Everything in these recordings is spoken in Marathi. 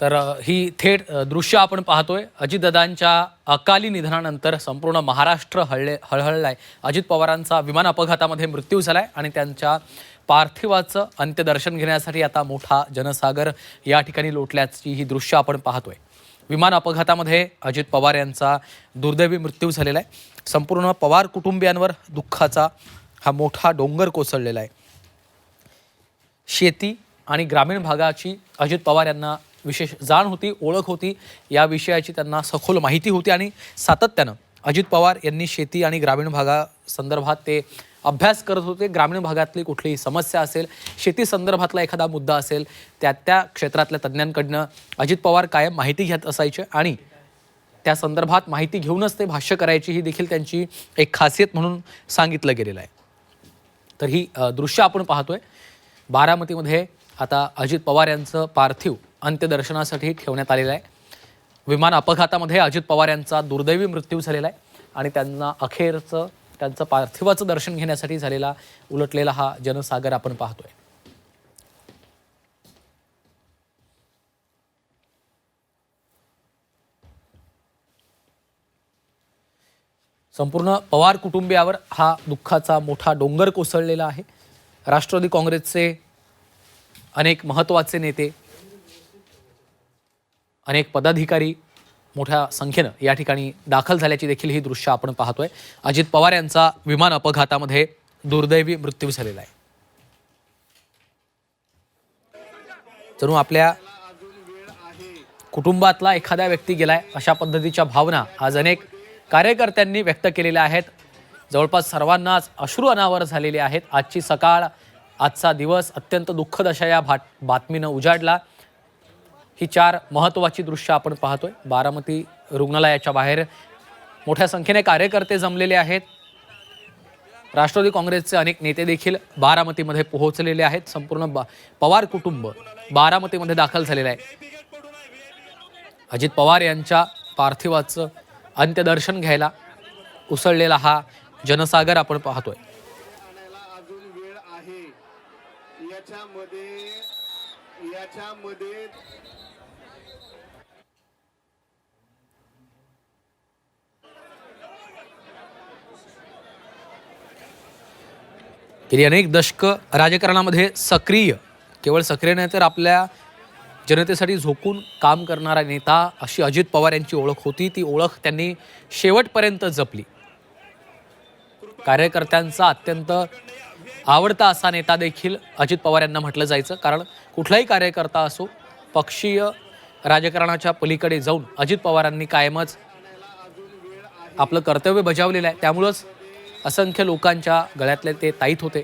तर ही थेट दृश्य आपण पाहतोय अजितदादांच्या अकाली निधनानंतर संपूर्ण महाराष्ट्र हळहळलाय। अजित पवारांचा विमान अपघातामध्ये मृत्यू झालाय आणि त्यांच्या पार्थिवाचं अंत्यदर्शन घेण्यासाठी आता मोठा जनसागर या ठिकाणी लोटल्याची ही दृश्य आपण पाहतोय। विमान अपघातामध्ये अजित पवार यांचा दुर्दैवी मृत्यू झालेला आहे। संपूर्ण पवार कुटुंबियांवर दुःखाचा हा मोठा डोंगर कोसळलेला आहे। शेती आणि ग्रामीण भागाची अजित पवार यांना विशेष जाण होती, ओळख होती, या विषयाची त्यांना सखोल माहिती होती आणि सातत्यानं अजित पवार यांनी शेती आणि ग्रामीण भागासंदर्भात ते अभ्यास करत होते। ग्रामीण भागातली कुठलीही समस्या असेल, शेती संदर्भातला एखादा मुद्दा असेल, त्या क्षेत्रातल्या तज्ञांकडनं अजित पवार कायम माहिती घेत असायचे आणि त्या संदर्भात माहिती घेऊनच ते भाष्य करायची, ही देखील त्यांची एक खासियत म्हणून सांगितलं गेलेलं आहे। तर ही दृश्य आपण पाहतोय। बारामतीमध्ये आता अजित पवार यांचं पार्थिव अंत्यदर्शनासाठी ठेवण्यात आलेलं आहे। विमान अपघातामध्ये अजित पवार यांचा दुर्दैवी मृत्यू झालेला आहे आणि त्यांना अखेरचं त्यांचं पार्थिवाचं दर्शन घेण्यासाठी झालेला उलटलेला हा जनसागर आपण पाहतोय। संपूर्ण पवार कुटुंबियावर हा दुःखाचा मोठा डोंगर कोसळलेला आहे। राष्ट्रवादी काँग्रेसचे अनेक महत्त्वाचे नेते, अनेक पदाधिकारी मोठ्या संख्येनं या ठिकाणी दाखल झाल्याची देखील ही दृश्य आपण पाहतोय। अजित पवार यांचा विमान अपघातामध्ये दुर्दैवी मृत्यू झालेला आहे। जणू आपल्या कुटुंबातला एखादा व्यक्ती गेलाय अशा पद्धतीच्या भावना आज अनेक कार्यकर्त्यांनी व्यक्त केलेल्या आहेत। जवळपास सर्वांनाच अश्रू अनावर झालेले आहेत। आजची सकाळ, आजचा दिवस अत्यंत दुःखद अशा या बातमीनं उजाडला। ही चार महत्त्वाची दृश्य आपण पाहतोय। बारामती रुग्णालयाच्या बाहेर मोठ्या संख्येने कार्यकर्ते जमलेले आहेत। राष्ट्रवादी काँग्रेसचे अनेक नेते देखील बारामतीमध्ये पोहोचलेले आहेत। संपूर्ण पवार कुटुंब बारामतीमध्ये दाखल झालेलं आहे। अजित पवार यांच्या पार्थिवाचं अंत्यदर्शन घ्यायला उसळलेला हा जनसागर आपण पाहतोय। गेली अनेक दशकं राजकारणामध्ये सक्रिय, केवळ सक्रिय नाही तर आपल्या जनतेसाठी झोकून काम करणारा नेता अशी अजित पवार यांची ओळख होती। ती ओळख त्यांनी शेवटपर्यंत जपली। कार्यकर्त्यांचा अत्यंत आवडता असा नेता देखील अजित पवार यांना म्हटलं जायचं, कारण कुठलाही कार्यकर्ता असो, पक्षीय राजकारणाच्या पलीकडे जाऊन अजित पवारांनी कायमच आपलं कर्तव्य बजावलेलं आहे। त्यामुळंच असंख्य लोकांच्या गळ्यातले ते ताईत होते।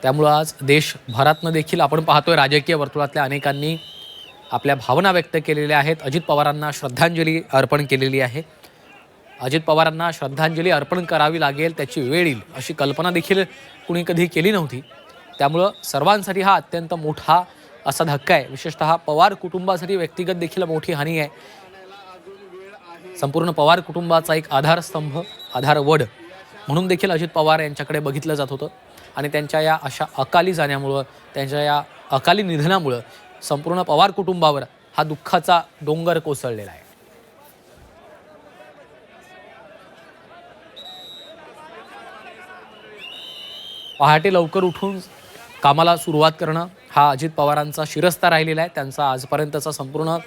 त्यामुळं आज देशभरातनं देखील आपण पाहतोय राजकीय वर्तुळातल्या अनेकांनी आपल्या भावना व्यक्त केलेल्या आहेत। अजित पवारांना श्रद्धांजली अर्पण केलेली आहे। अजित पवारांना श्रद्धांजली अर्पण करावी लागेल, त्याची वेळ येईल अशी कल्पना देखील कुणी कधी केली नव्हती। त्यामुळं सर्वांसाठी हा अत्यंत मोठा असा धक्का आहे। विशेषतः पवार कुटुंबासाठी व्यक्तिगत देखील मोठी हानी आहे। संपूर्ण पवार कुटुंबाचा एक आधारस्तंभ, आधारवड म्हणून देखील अजित पवार यांच्याकडे बघितलं जात होतं आणि त्यांच्या या अशा अकाली जाण्यामुळं, त्यांच्या या अकाली निधनामुळं संपूर्ण पवार कुटुंबावर हा दुःखाचा डोंगर कोसळलेला आहे। पहाटे लवकर उठून कामाला सुरुवात करणं हा अजित पवारांचा शिरस्ता राहिलेला आहे। त्यांचा आजपर्यंतचा संपूर्ण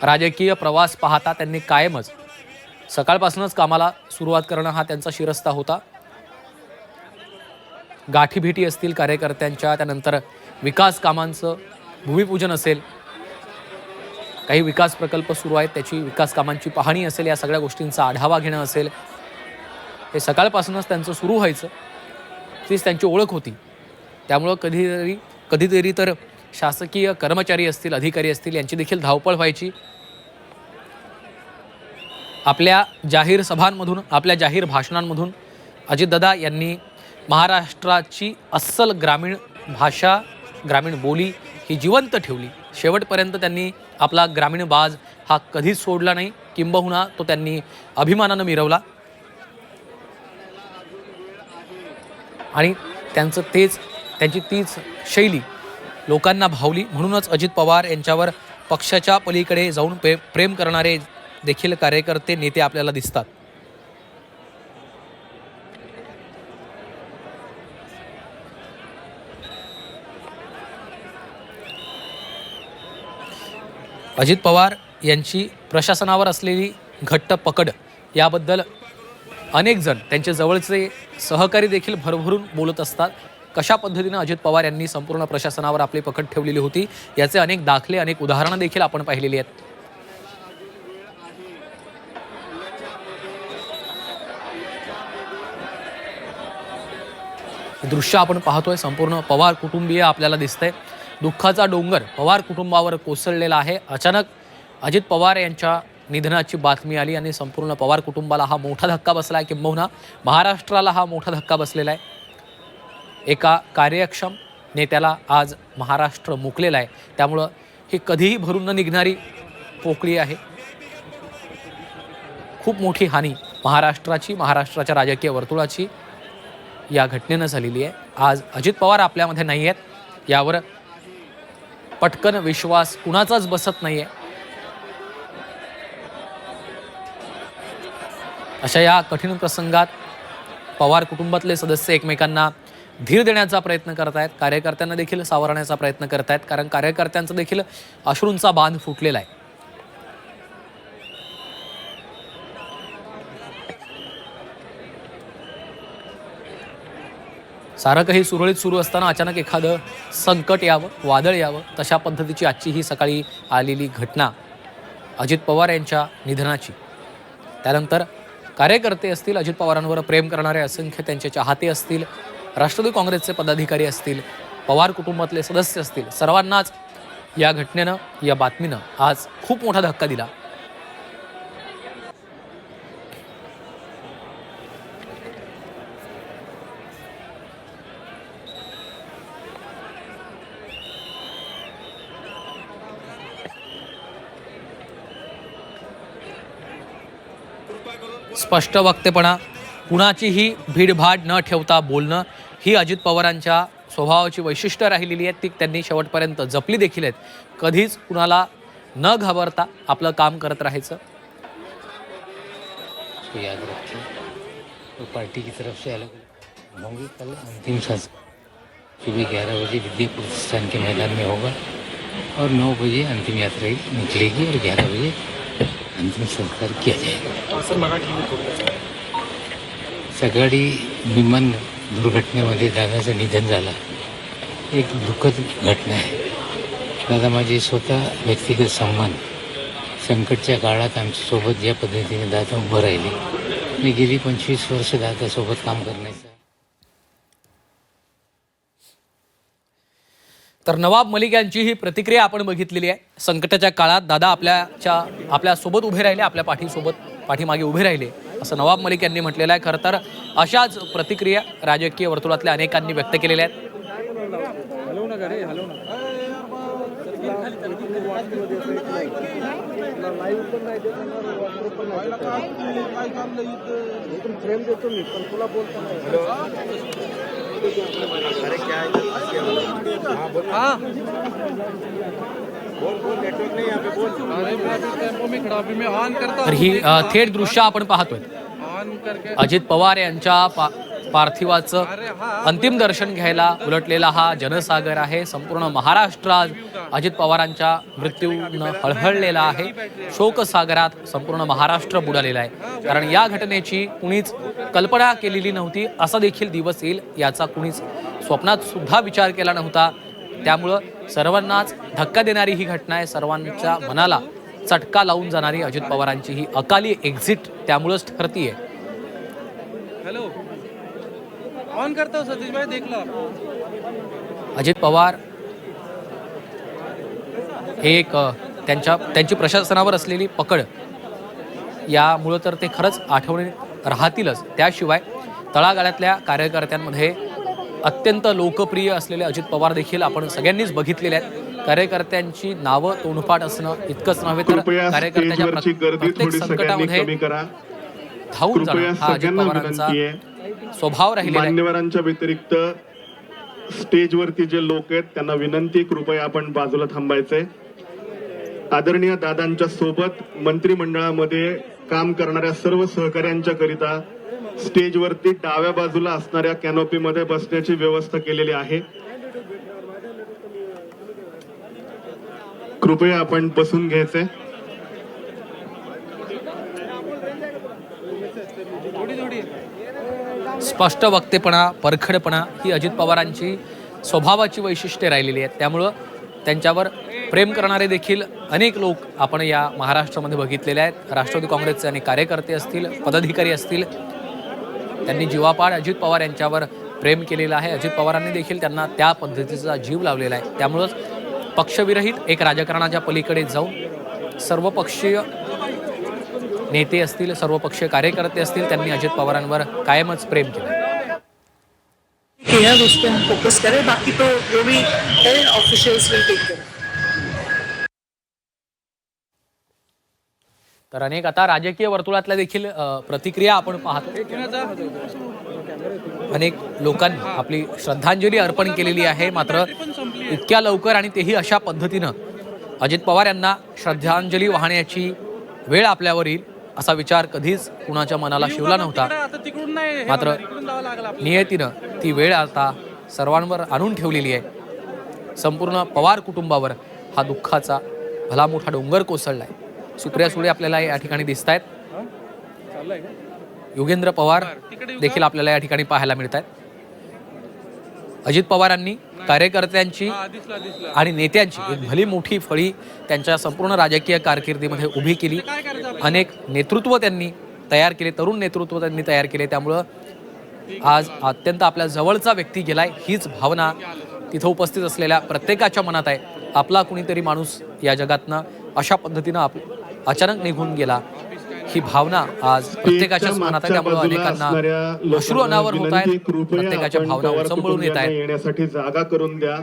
राजकीय प्रवास पाहता त्यांनी कायमच सकाळपासूनच कामाला सुरुवात करणं हा त्यांचा शिरस्ता होता। गाठीभेटी असतील कार्यकर्त्यांच्या, त्यानंतर विकास कामांचं भूमिपूजन असेल, काही विकास प्रकल्प सुरू आहेत त्याची विकास कामांची पाहणी असेल, या सगळ्या गोष्टींचा आढावा घेणं असेल, हे सकाळपासूनच त्यांचं सुरू व्हायचं। तीच त्यांची ओळख होती। त्यामुळं कधीतरी तर शासकीय कर्मचारी असतील, अधिकारी असतील, यांची देखील धावपळ व्हायची। आपल्या जाहीर सभांमधून, आपल्या जाहीर भाषणांमधून अजितदादा यांनी महाराष्ट्राची अस्सल ग्रामीण भाषा, ग्रामीण बोली ही जिवंत ठेवली। शेवटपर्यंत त्यांनी आपला ग्रामीण बाज हा कधीच सोडला नाही, किंबहुना तो त्यांनी अभिमानानं मिरवला आणि त्यांची तीच शैली लोकांना भावली. म्हणूनच अजित पवार यांच्यावर पक्षाच्या पलीकडे जाऊन प्रेम करणारे देखील कार्यकर्ते नेते आपल्याला दिसतात. अजित पवार यांची प्रशासनावर असलेली घट्ट पकड याबद्दल अनेक जण त्यांचे जवळचे सहकारी देखील भरभरून बोलत असतात. कशा पद्धतीने अजित पवार यांनी संपूर्ण प्रशासनावर आपली पकड ठेवलेली होती याचे अनेक दाखले, अनेक उदाहरणं देखील आपण पाहिलेली आहेत. दृश्य आपण पाहतोय, संपूर्ण पवार कुटुंबीय आपल्याला दिसतंय. दुःखाचा डोंगर पवार कुटुंबावर कोसळलेला आहे. अचानक अजित पवार यांच्या निधनाची बातमी आली आणि संपूर्ण पवार कुटुंबाला हा मोठा धक्का बसला आहे, किंबहुना महाराष्ट्राला हा मोठा धक्का बसलेला आहे. एका कार्यक्षम नेत्याला आज महाराष्ट्र मुकलेला आहे. त्यामुळं ही कधीही भरून न निघणारी पोकळी आहे. खूप मोठी हानी महाराष्ट्राच्या राजकीय वर्तुळाची या घटनेनं झालेली आहे. आज अजित पवार आपल्यामध्ये नाही आहेत, यावर पटकन विश्वास कुणाचाच बसत नाही आहे. अशा या कठीण प्रसंगात पवार कुटुंबातले सदस्य एकमेकांना धीर देण्याचा प्रयत्न करत आहेत, कार्यकर्त्यांना देखील सावरण्याचा प्रयत्न करत आहेत, कारण कार्यकर्त्यांचा देखील अश्रूंचा बांध फुटलेला आहे. सारं काही सुरळीत सुरू असताना अचानक एखादं संकट यावं, वादळ यावं, तशा पद्धतीची आजची ही सकाळी आलेली घटना अजित पवार यांच्या निधनाची. त्यानंतर कार्यकर्ते असतील, अजित पवारांवर प्रेम करणारे असंख्य त्यांचे चाहते असतील, राष्ट्रवादी काँग्रेसचे पदाधिकारी असतील, पवार कुटुंबातले सदस्य असतील, सर्वांनाच या घटनेनं, या बातमीनं आज खूप मोठा धक्का दिला. स्पष्ट वक्तेपणा, कुणाचीही भीडभाड न ठेवता बोलणं ही अजित पवारांच्या स्वभावाची वैशिष्ट्य राहिलेली आहेत. ती त्यांनी शेवटपर्यंत जपली देखील आहेत. कधीच कुणाला न घाबरता आपलं काम करत राहायचं. याद रखिए तो पार्टी की तरफ से अलग होंगे. कल अंतिम संस्कार सुबह 11 बजे विद्यापुर स्थान के मैदान में होगा और 9 बजे अंतिम यात्रा निकलेगी और 11 बजे अंतिम संस्कार किया जाएगा. सकाळी विमान दुर्घटनेमध्ये दादाचं निधन झालं. एक दुःखद घटना आहे. दादा माझे स्वतः व्यक्तिगत सन्मान, संकटच्या काळात आमच्यासोबत ज्या पद्धतीने दादा उभं राहिले, मी गेली 25 वर्ष दादासोबत काम करण्याचं. तर नवाब मलिक यांची ही प्रतिक्रिया आपण बघितलेली आहे. संकटाच्या काळात दादा आपल्यासोबत उभे राहिले, आपल्या पाठीमागे उभे राहिले असं नवाब मलिक यांनी म्हटलेलं आहे. खरं तर अशाच प्रतिक्रिया राजकीय वर्तुळातल्या अनेकांनी व्यक्त केलेल्या आहेत. तर ही थेट दृश्य आपण पाहतोय. अजित पवार यांच्या पार्थिवाचं अंतिम दर्शन घ्यायला उलटलेला हा जनसागर आहे. संपूर्ण महाराष्ट्र आज अजित पवारांच्या मृत्यूनं हळहळलेला आहे. शोकसागरात संपूर्ण महाराष्ट्र बुडालेला आहे. कारण या घटनेची कुणीच कल्पना केलेली नव्हती. असा देखील दिवस येईल याचा कुणीच स्वप्नात सुद्धा विचार केला नव्हता. त्यामुळं सर्वांनाच धक्का देणारी ही घटना आहे. सर्वांच्या मनाला चटका लावून जाणारी अजित पवारांची ही अकाली एक्झिट त्यामुळंच ठरतीये. हेलो ऑन करता हूं सतीश भाई, देख लो. अजित पवार हे एक त्यांची प्रशासनावर असलेली पकड यामुळं तर ते खरंच आठवणी राहतीलच. त्याशिवाय तळागाळातल्या कार्यकर्त्यांमध्ये अत्यंत लोकप्रिय असलेले अजित पवार देखील आपण सगळ्यांनीच बघितलेले आहेत. कार्यकर्त्यांची नावं तोंडपाठ असणं इतकंच नव्हे तर कृपया कार्यकर्त्याच्या स्टेजवरची गर्दी प्रत्येक थोडी सगळ्यांनी संकटामध्ये कमी करा. धावून कृपया जाणं हा अजित सगळ्यांना पवारांचा विनंती आहे. स्वभाव राहिलेला आहे. मान्यवरांच्या व्यतिरिक्त स्टेजवरती जे लोक आहेत त्यांना विनंती, कृपया आपण बाजूला थांबायचंय. आदरणीय दादांच्या सोबत मंत्रिमंडळामध्ये काम करणाऱ्या सर्व सहकाऱ्यांच्या करिता स्टेजवरती डाव्या बाजूला असणाऱ्या कॅनोपीमध्ये बसण्याची व्यवस्था केलेली आहे. कृपया आपण बसून घ्यायचंय. स्पष्ट वक्तेपणा, परखडपणा ही अजित पवारांची स्वभावाची वैशिष्ट्ये राहिलेली आहेत. त्यामुळं त्यांच्यावर प्रेम करणारे देखील अनेक लोक आपण या महाराष्ट्रामध्ये बघितलेले आहेत. राष्ट्रवादी काँग्रेसचे अनेक कार्यकर्ते असतील, पदाधिकारी असतील, त्यांनी जीवापाड अजित पवार यांच्यावर प्रेम केलेलं आहे. अजित पवारांनी देखील त्यांना त्या पद्धतीचा जीव लावलेला आहे. त्यामुळंच पक्षविरहित एक राजकारणाच्या पलीकडे जाऊन सर्वपक्षीय नेते असतील, सर्वपक्षीय कार्यकर्ते असतील, त्यांनी अजित पवारांवर कायमच प्रेम केलं. उस पर हम फोकस करें, बाकी तो जो भी है ऑफिशियल्स विल टेक केयर. तर अनेक आता राजकीय वर्तुळातल्या देखील प्रतिक्रिया आपण पाहतो. अनेक लोकांनी आपली श्रद्धांजली अर्पण केलेली आहे. मात्र इतक्या लवकर आणि तेही अशा पद्धतीनं अजित पवार यांना श्रद्धांजली वाहण्याची वेळ आपल्यावर येईल असा विचार कधीच कुणाच्या मनाला शिवला नव्हता. मात्र नियतीनं ती वेळ आता सर्वांवर आणून ठेवलेली आहे. संपूर्ण पवार कुटुंबावर हा दुःखाचा भला मोठा डोंगर कोसळलाय. सुप्रिया सुळे आपल्याला या ठिकाणी दिसत आहेत. योगेंद्र पवार देखील आपल्याला या ठिकाणी पाहायला मिळत आहेत. अजित पवारांनी कार्यकर्त्यांची आणि नेत्यांची एक भली मोठी फळी त्यांच्या संपूर्ण राजकीय कारकिर्दीमध्ये उभी केली. अनेक नेतृत्व त्यांनी तयार केले, तरुण नेतृत्व त्यांनी तयार केले. त्यामुळं आज अत्यंत आपल्या जवळचा व्यक्ती गेलाय हीच भावना तिथं उपस्थित असलेल्या प्रत्येकाच्या मनात आहे. आपला कुणीतरी माणूस या जगातनं अशा पद्धतीनं अचानक निघून गेला ही भावना आज प्रत्येकाच्याच मनात आहे. त्यामुळे अनेकांना अश्रू अनावर होत आहेत. प्रत्येकाच्या भावना उचंबळून येत आहेत. येण्यासाठी जागा करून द्या.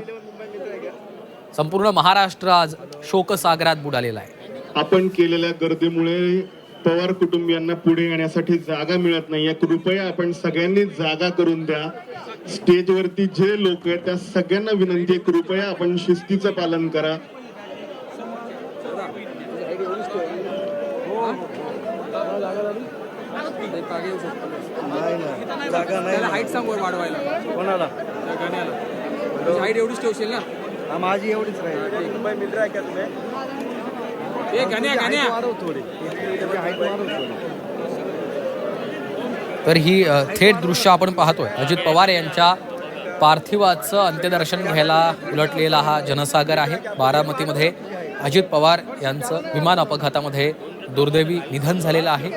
संपूर्ण महाराष्ट्र आज शोकसागरात बुडालेला आहे. आपण केलेल्या गर्दीमुळे पवार कुटुंबियांना पुढे येण्यासाठी जागा मिळत नाहीये. कृपया आपण सगळ्यांनी जागा करून द्या. स्टेजवरती जे लोक आहेत त्या सगळ्यांना विनंती आहे, कृपया आपण शिस्तीचं पालन करा. हाईट सांग वर वाढवायला. कोणाला? हाईट एवढीच ठेवशील ना? माझी एवढीच राहील. मित्र आहे का तुम्ही? तर ही थेट दृश्य आपण पाहतोय. अजित पवार यांच्या पार्थिवाचं अंत्यदर्शन घ्यायला उलटलेला हा जनसागर आहे. बारामतीमध्ये अजित पवार यांचं विमान अपघातामध्ये दुर्दैवी निधन झालेलं आहे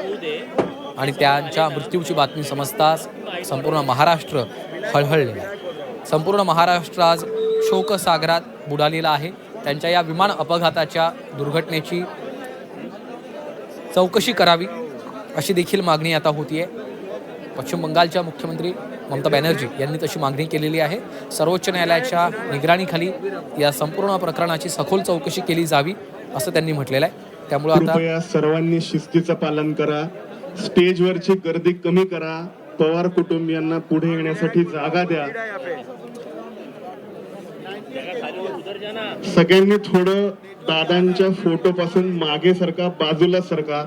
आणि त्यांच्या मृत्यूची बातमी समजताच संपूर्ण महाराष्ट्र हळहळलेला आहे. संपूर्ण महाराष्ट्र आज शोकसागरात बुडालेला आहे. त्यांच्या या विमान अपघाताच्या दुर्घटनेची चौकशी करावी अशी देखील मागणी आता होतीये. पश्चिम बंगालच्या मुख्यमंत्री ममता बॅनर्जी यांनी तशी मागणी केलेली आहे. सर्वोच्च न्यायालयाच्या निगराणीखाली या संपूर्ण प्रकरणाची सखोल चौकशी केली जावी असं त्यांनी म्हटलेलं आहे. त्यामुळे आता कृपया सर्वांनी शिस्तीचं पालन करा. स्टेजवरची गर्दी कमी करा. पवार कुटुंबियांना पुढे येण्यासाठी जागा द्या. सगळ्यांनी थोडं दादांच्या फोटो पासून मागे सरका, बाजूला सरका.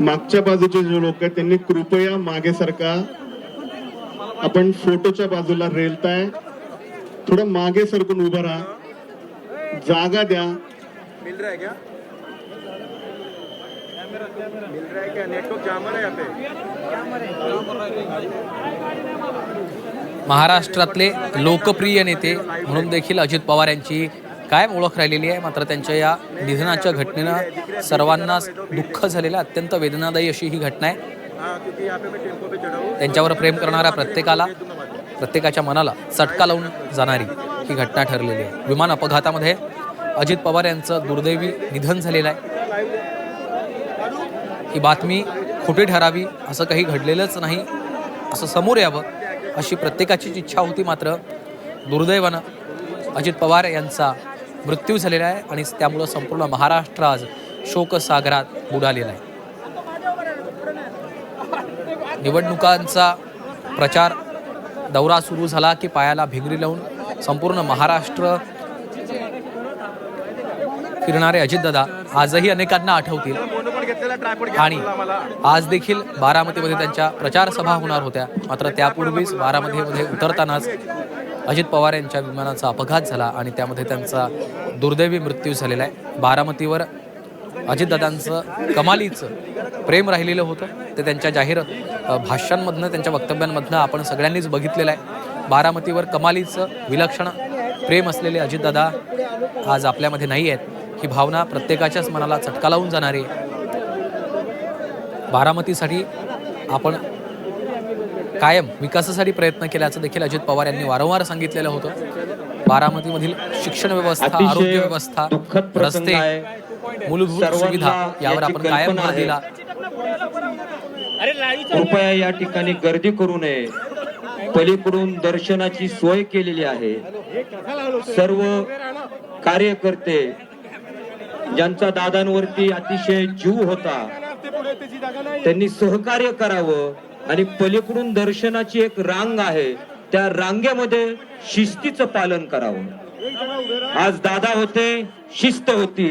मागच्या बाजूचे जे लोक आहेत त्यांनी कृपया मागे सरका. आपण फोटोच्या बाजूला रेलताय, थोडं मागे सरकून उभं राहा. जागा द्या. मिल रहा है क्या? मिल रहा है क्या? नेटवर्क जाम है यहाँ पे. महाराष्ट्रातले लोकप्रिय नेते म्हणून देखील अजित पवार यांची कायम ओळख राहिलेली आहे. मात्र त्यांच्या या निधनाच्या घटनेनं सर्वांनाच दुःख झालेलं, अत्यंत वेदनादायी अशी ही घटना आहे. त्यांच्यावर प्रेम करणाऱ्या प्रत्येकाला, प्रत्येकाच्या मनाला चटका लावून जाणारी ही घटना ठरलेली आहे. विमान अपघातामध्ये अजित पवार यांचं दुर्दैवी निधन झालेलं आहे. ही बातमी खोटी ठरावी असं काही घडलेलंच नाही असं समोर यावं अशी प्रत्येकाचीच इच्छा होती. मात्र दुर्दैवानं अजित पवार यांचा मृत्यू झालेला आहे आणि त्यामुळं संपूर्ण महाराष्ट्र आज शोकसागरात बुडालेला आहे. निवडणुकांचा प्रचार दौरा सुरू झाला की पायाला भिंगरी लावून संपूर्ण महाराष्ट्र फिरणारे अजितदादा आजही अनेकांना आठवतील आणि आज देखील बारामतीमध्ये त्यांच्या प्रचार सभा होणार होत्या. मात्र त्यापूर्वीच बारामतीमध्ये उतरतानाच अजित पवार यांच्या विमानाचा अपघात झाला आणि त्यामध्ये त्यांचा दुर्दैवी मृत्यू झालेला आहे. बारामतीवर अजितदादांचं कमालीचं प्रेम राहिलेलं होतं. ते त्यांच्या जाहीर भाषणांमधनं त्यांच्या वक्तव्यांमधनं आपण सगळ्यांनीच बघितलेलं आहे. बारामतीवर कमालीचं विलक्षण प्रेम असलेले अजितदादा आज आपल्यामध्ये नाही आहेत. ही भावना प्रत्येकाच्याच मनाला चटका लावून जाणारी आहे. बारामतीसाठी आपण कायम विकासासाठी प्रयत्न केल्याचं देखील अजित पवार यांनी वारंवार सांगितलेलं होतं. बारामतीमृतीमधील शिक्षण व्यवस्था, आरोग्य व्यवस्था, रस्ते, मूलभूत सुविधा यावर आपण कायम भर दिला. कृपया या ठिकाणी गर्दी करू नये. पलीकडून दर्शनाची सोय केलेली आहे. सर्व कार्यकर्ते ज्यांचा दादांवरती अतिशय जीव होता त्यांनी सहकार्य करावं आणि पलीकडून दर्शनाची एक रांग आहे त्या रांगेमध्ये शिस्तीचं पालन करावं. आज दादा होते, शिस्त होती.